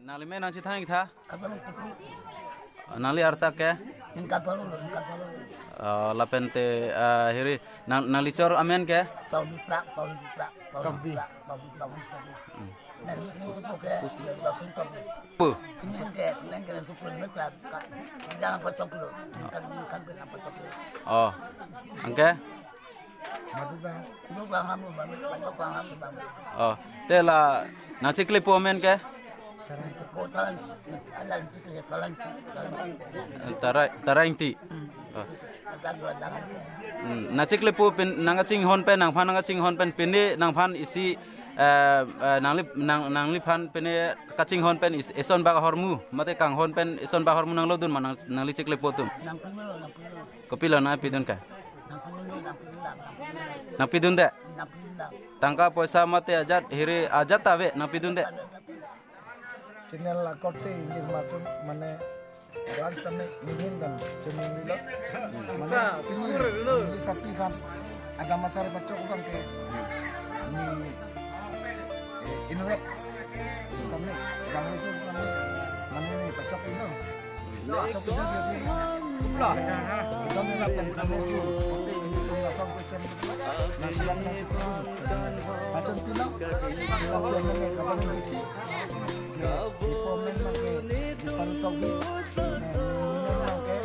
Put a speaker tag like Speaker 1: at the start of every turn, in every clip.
Speaker 1: Nali me nang cithang itha.
Speaker 2: Kapalong tipi.
Speaker 1: Nali arta ke.
Speaker 2: Yung kapalong.
Speaker 1: Lapente hiri nali chor amen ke.
Speaker 2: Tau biplak. Nang supo ke. Tau topi.
Speaker 1: Pu.
Speaker 2: Nang ke supo ni betul. Jangan pacok dulu. Kan pernah pacok dulu.
Speaker 1: Oh. Angke.
Speaker 2: Untuk langhamu banget. Banyak langhamu banget.
Speaker 1: Oh. Tela nachikli pu amen ke.
Speaker 2: Talan. Alan itu ya talan.
Speaker 1: Tara inti. Nachikli pu pin nangaching hon pen nang phan nangaching hon pen pini nang phan isi nangli phan pene kaching hon pen eson ba hormu mate kang hon pen eson ba hormu nang lodun manang nangli chikli potum
Speaker 2: Nang pilo.
Speaker 1: kopilo na pidun ka
Speaker 2: Nang pilo.
Speaker 1: nang pidun de
Speaker 2: Nang pilo.
Speaker 1: tangka poisa mate ajat hiri ajat ave nang pidun de
Speaker 3: channel kote ingin matun mane last time ingin kan channel nilo mana ini sapi kan agak masalah bacok kan ke ini inuret kami gang itu kami mana ini bacok itu bacok itu dia lah kita melakukan kami itu kote ini cuma sampai channel nanti itu bacok itu sampai ini kapan ini di komen make di paru togi ini make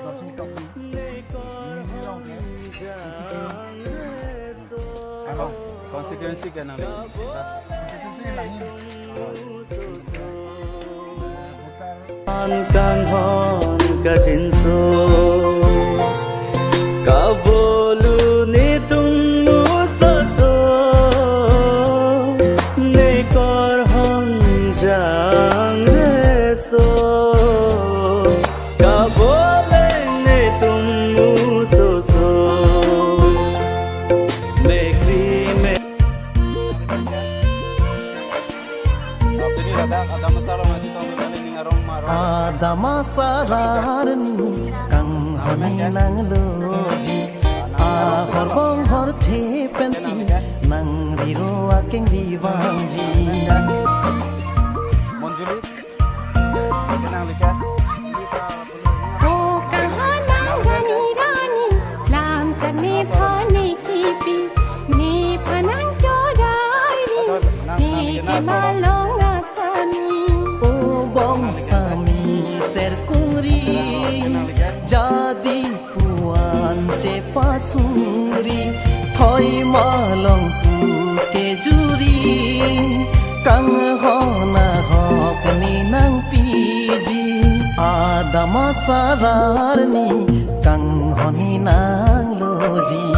Speaker 3: dosin togi ini long ke apa
Speaker 1: konstituensi ke nang
Speaker 3: itu sih langit
Speaker 4: kang hon ka jinso ka bolu ni tung mu so so ne kor hon jang re so ka bole ne tung mu so so me kri me
Speaker 1: apni ada masalah nanti tong nani ngarong maro
Speaker 5: Adama sararni kang honi nang loji ahor bong hor the pensi nang riro akeng riwangji
Speaker 1: monjuli kenang lika
Speaker 5: bong sami ser kungri jadi puan cepa sungri thoi malong te juri kang hona hok ni nang piji adama sararni kang honi nang loji